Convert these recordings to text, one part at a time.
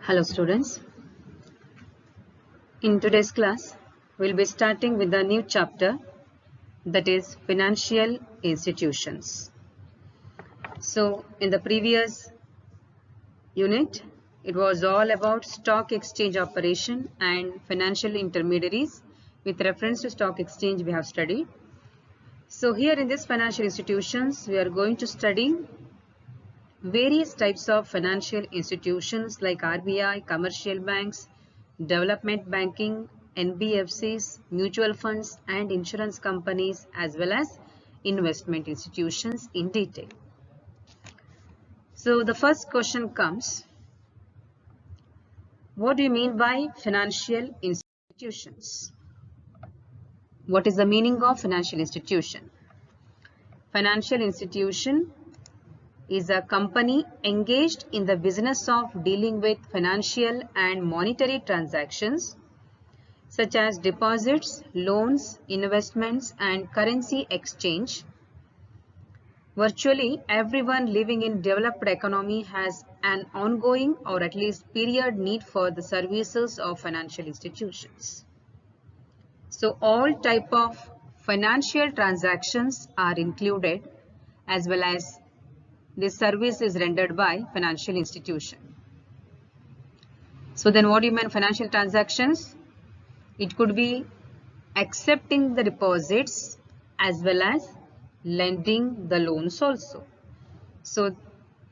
Hello students. In today's class, we'll be starting with a new chapter, that is financial institutions. So in the previous unit, it was all about stock exchange operation and financial intermediaries. With reference to stock exchange we have studied. So here in this financial institutions, we are going to study various types of financial institutions like RBI, commercial banks, development banking, NBFCs, mutual funds and insurance companies, as well as investment institutions in detail. So the first question comes, what do you mean by financial institutions? What is the meaning of financial institution? Financial institution is a company engaged in the business of dealing with financial and monetary transactions such as deposits, loans, investments, and currency exchange. Virtually everyone living in developed economy has an ongoing or at least period need for the services of financial institutions. So all type of financial transactions are included, as well as this service is rendered by financial institution. So then what do you mean financial transactions? It could be accepting the deposits as well as lending the loans also. So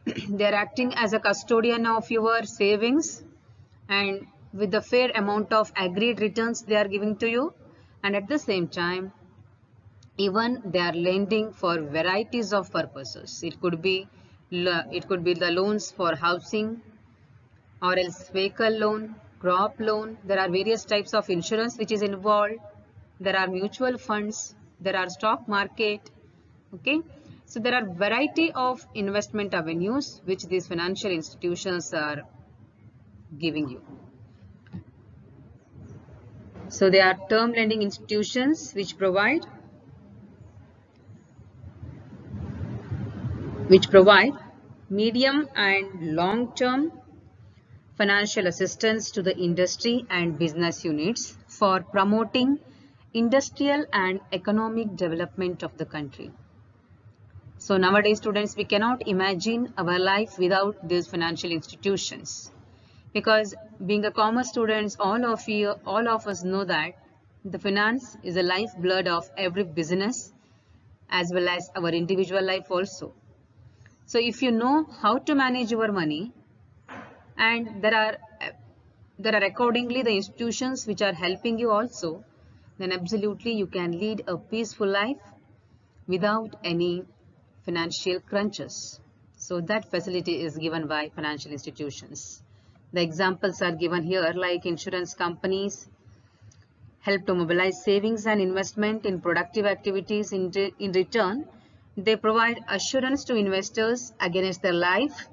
they are acting as a custodian of your savings, and with the fair amount of agreed returns they are giving to you, and at the same time even they are lending for varieties of purposes. It could be the loans for housing, or else vehicle loan, crop loan. There are various types of insurance which is involved. There are mutual funds, there are stock market. Okay, so there are variety of investment avenues which these financial institutions are giving you. So they are term lending institutions which provide medium and long-term financial assistance to the industry and business units for promoting industrial and economic development of the country. So nowadays students, we cannot imagine our life without these financial institutions, because being a commerce students, all of us know that the finance is the lifeblood of every business as well as our individual life also. So if you know how to manage your money, and there are accordingly the institutions which are helping you also, then absolutely you can lead a peaceful life without any financial crunches. So that facility is given by financial institutions. The examples are given here, like insurance companies help to mobilize savings and investment in productive activities. In return, they provide assurance to investors against their life,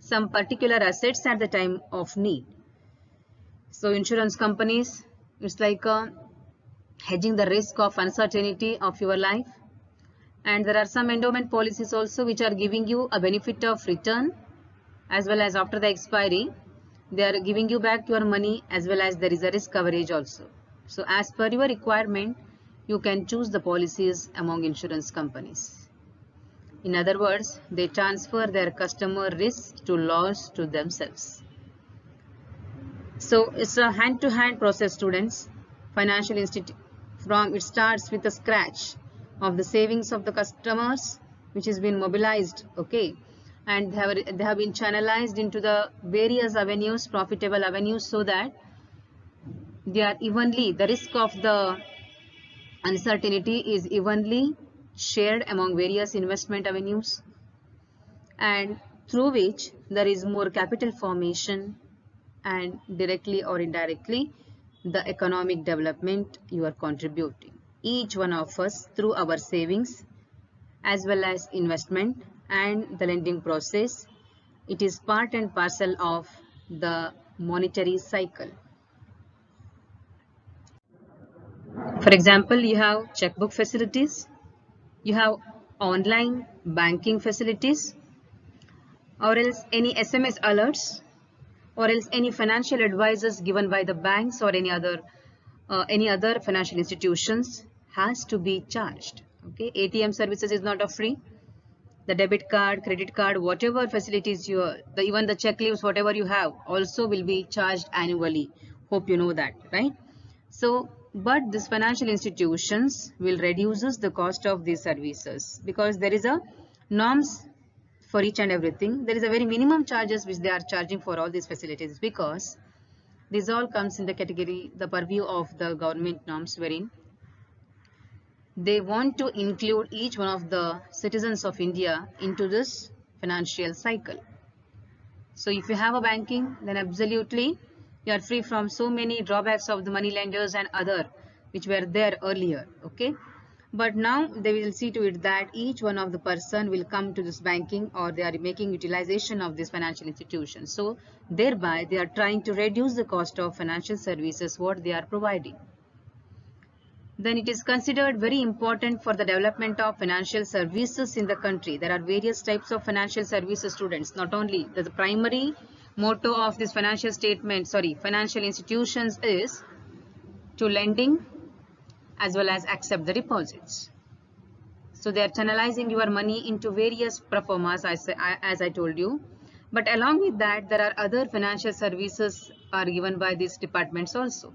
some particular assets at the time of need. So insurance companies, it's like hedging the risk of uncertainty of your life. And there are some endowment policies also which are giving you a benefit of return, as well as after the expiry they are giving you back your money, as well as there is a risk coverage also. So as per your requirement, you can choose the policies among insurance companies. In other words, they transfer their customer risk to loss to themselves. So it's a hand-to-hand process students. Financial institute, it starts with the scratch of the savings of the customers which has been mobilized, okay, and they have been channelized into the various avenues, profitable avenues, so that they are evenly, the risk of the uncertainty is evenly shared among various investment avenues, and through which there is more capital formation, and directly or indirectly the economic development you are contributing, each one of us, through our savings as well as investment and the lending process. It is part and parcel of the monetary cycle. For example, you have checkbook facilities, you have online banking facilities, or else any SMS alerts, or else any financial advices given by the banks or any other financial institutions has to be charged. Okay, ATM services is not a free. The debit card, credit card, whatever facilities even the check leaves, whatever you have, also will be charged annually. Hope you know that, right? So, but these financial institutions will reduces the cost of these services because there is a norms for each and everything. There is a very minimum charges which they are charging for all these facilities because this all comes in the category, the purview of the government norms, wherein they want to include each one of the citizens of India into this financial cycle. So if you have a banking, then absolutely you are free from so many drawbacks of the money lenders and other which were there earlier. Okay, but now they will see to it that each one of the person will come to this banking, or they are making utilization of this financial institution. So thereby they are trying to reduce the cost of financial services what they are providing. Then it is considered very important for the development of financial services in the country. There are various types of financial services, students. Not only the primary motto of this financial institutions is to lending as well as accept the deposits. So they are channelizing your money into various performers, as I told you. But along with that, there are other financial services are given by these departments also.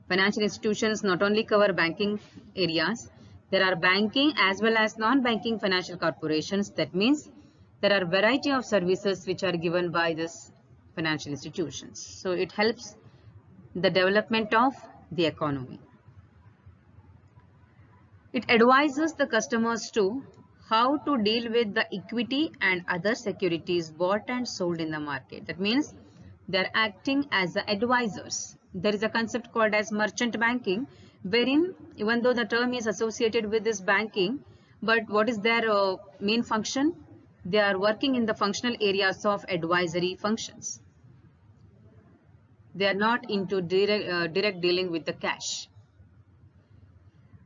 Financial institutions not only cover banking areas, there are banking as well as non-banking financial corporations. That means there are a variety of services which are given by this financial institutions. So it helps the development of the economy. It advises the customers to how to deal with the equity and other securities bought and sold in the market. That means they are acting as the advisors. There is a concept called as merchant banking, wherein even though the term is associated with this banking, but what is their main function? They are working in the functional areas of advisory functions. They are not into direct dealing with the cash.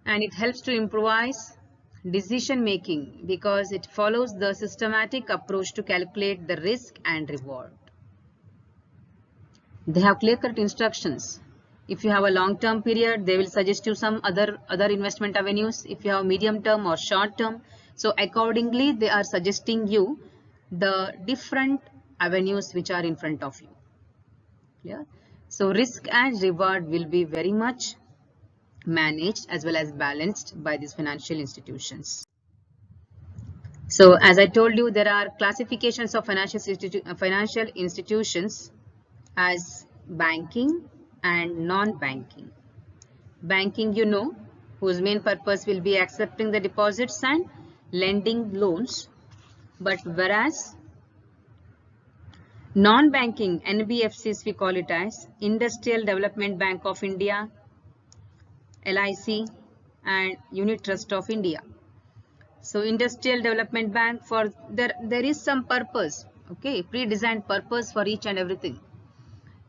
And it helps to improvise decision making because it follows the systematic approach to calculate the risk and reward. They have clear-cut instructions. If you have a long-term period, they will suggest you some other investment avenues. If you have medium-term or short-term, so accordingly they are suggesting you the different avenues which are in front of you. Yeah. So risk and reward will be very much managed as well as balanced by these financial institutions. So as I told you, there are classifications of financial institutions as banking and non-banking. Banking, you know, whose main purpose will be accepting the deposits and lending loans. But whereas non-banking, NBFCs we call it as Industrial Development Bank of India, LIC and Unit Trust of India. So Industrial Development Bank, for there is some purpose, okay, pre-designed purpose for each and everything.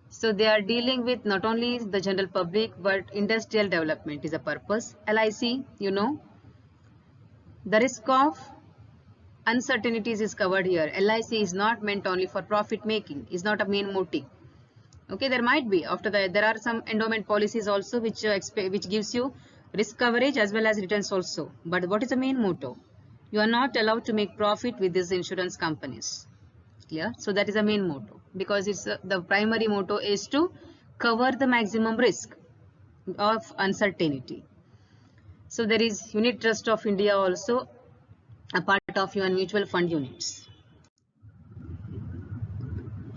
So they are dealing with not only the general public but industrial development is a purpose. LIC, you know, the risk of uncertainties is covered here. LIC is not meant only for profit making, is not a main motive. Okay, there might be after that there are some endowment policies also which gives you risk coverage as well as returns also. But what is the main motto? You are not allowed to make profit with these insurance companies. Clear? So that is the main motto because it's the primary motto is to cover the maximum risk of uncertainty. So there is Unit Trust of India also a part of your mutual fund units.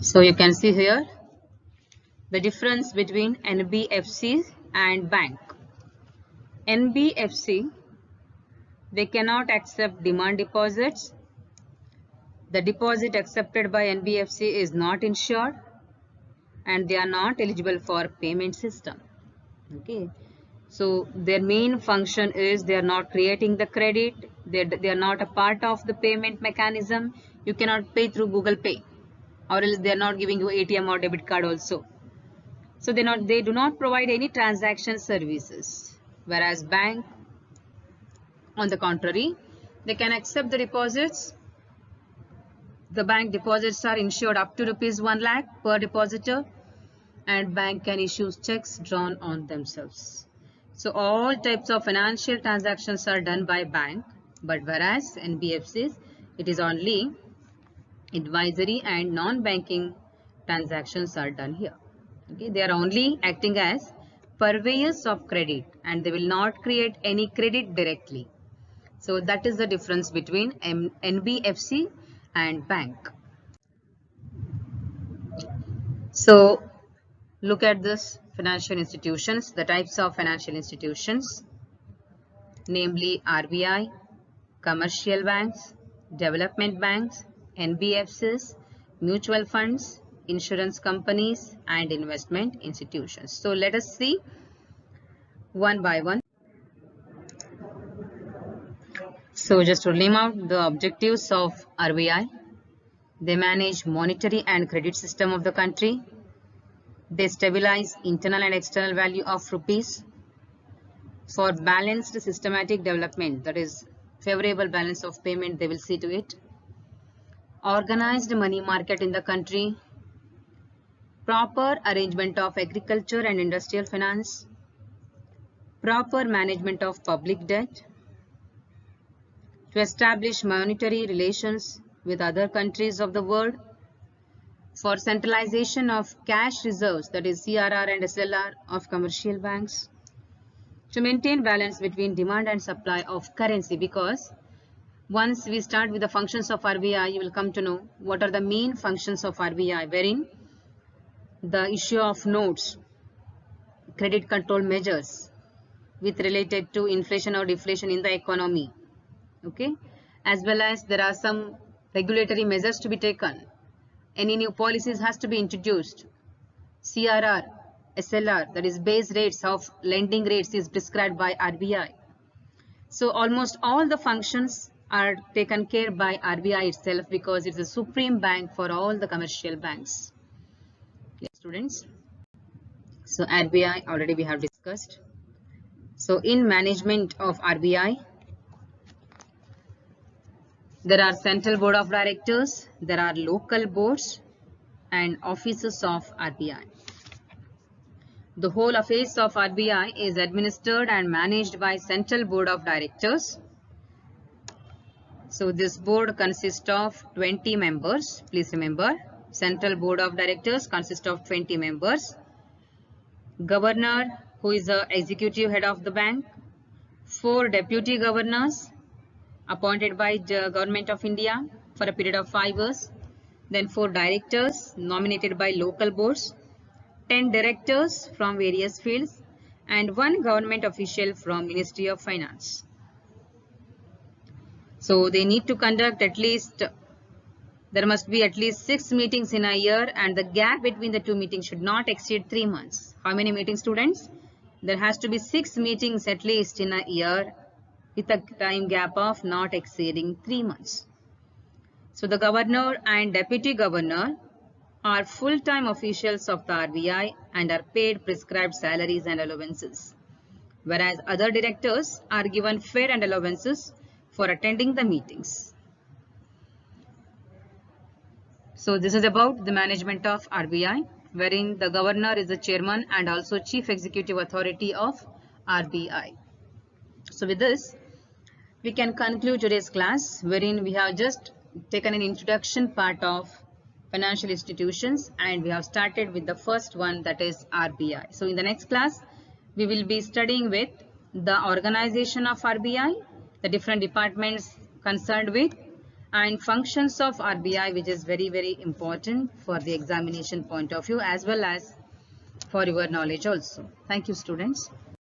So you can see here the difference between NBFC and bank. NBFC, they cannot accept demand deposits. The deposit accepted by NBFC is not insured and they are not eligible for payment system. Okay, so their main function is they are not creating the credit, they are not a part of the payment mechanism. You cannot pay through Google Pay, or else they are not giving you ATM or debit card also. So they do not provide any transaction services, whereas bank, on the contrary, they can accept the deposits The bank deposits are insured up to rupees 1 lakh per depositor, and bank can issue checks drawn on themselves. So all types of financial transactions are done by bank, but whereas NBFCs, it is only advisory and non-banking transactions are done here. Okay, they are only acting as purveyors of credit and they will not create any credit directly. So that is the difference between NBFC and bank. So look at this financial institutions, the types of financial institutions, namely RBI, commercial banks, development banks, NBFCs, mutual funds, insurance companies, and investment institutions. So let us see one by one. So just to name out the objectives of RBI, they manage monetary and credit system of the country. They stabilize internal and external value of rupees. For balanced systematic development, that is favorable balance of payment, they will see to it. Organized money market in the country. Proper arrangement of agriculture and industrial finance. Proper management of public debt. To establish monetary relations with other countries of the world. For centralization of cash reserves, that is CRR and SLR of commercial banks. To maintain balance between demand and supply of currency, because once we start with the functions of RBI, you will come to know what are the main functions of RBI, wherein the issue of notes, credit control measures with related to inflation or deflation in the economy, okay, as well as there are some regulatory measures to be taken. Any new policies has to be introduced. CRR, SLR, that is base rates of lending rates, is prescribed by RBI. So almost all the functions are taken care by RBI itself because it's a supreme bank for all the commercial banks. Yes, students. So RBI already we have discussed. So in management of RBI, there are central board of directors, there are local boards and offices of RBI. The whole affairs of RBI is administered and managed by central board of directors. So this board consists of 20 members. Please remember, central board of directors consists of 20 members. Governor, who is the executive head of the bank. 4 deputy governors appointed by the Government of India for a period of 5 years. Then 4 directors nominated by local boards. 10 directors from various fields and 1 government official from Ministry of Finance. So they need to conduct at least, there must be at least 6 meetings in a year and the gap between the 2 meetings should not exceed 3 months. How many meetings, students? There has to be 6 meetings at least in a year with a time gap of not exceeding 3 months. So the governor and deputy governor are full-time officials of the RBI and are paid prescribed salaries and allowances, whereas other directors are given fare and allowances for attending the meetings. So this is about the management of RBI, wherein the governor is the chairman and also chief executive authority of RBI. So with this, we can conclude today's class, wherein we have just taken an introduction part of financial institutions and we have started with the first one, that is RBI. So in the next class, we will be studying with the organization of RBI, the different departments concerned with, and functions of RBI, which is very, very important for the examination point of view as well as for your knowledge also. Thank you, students.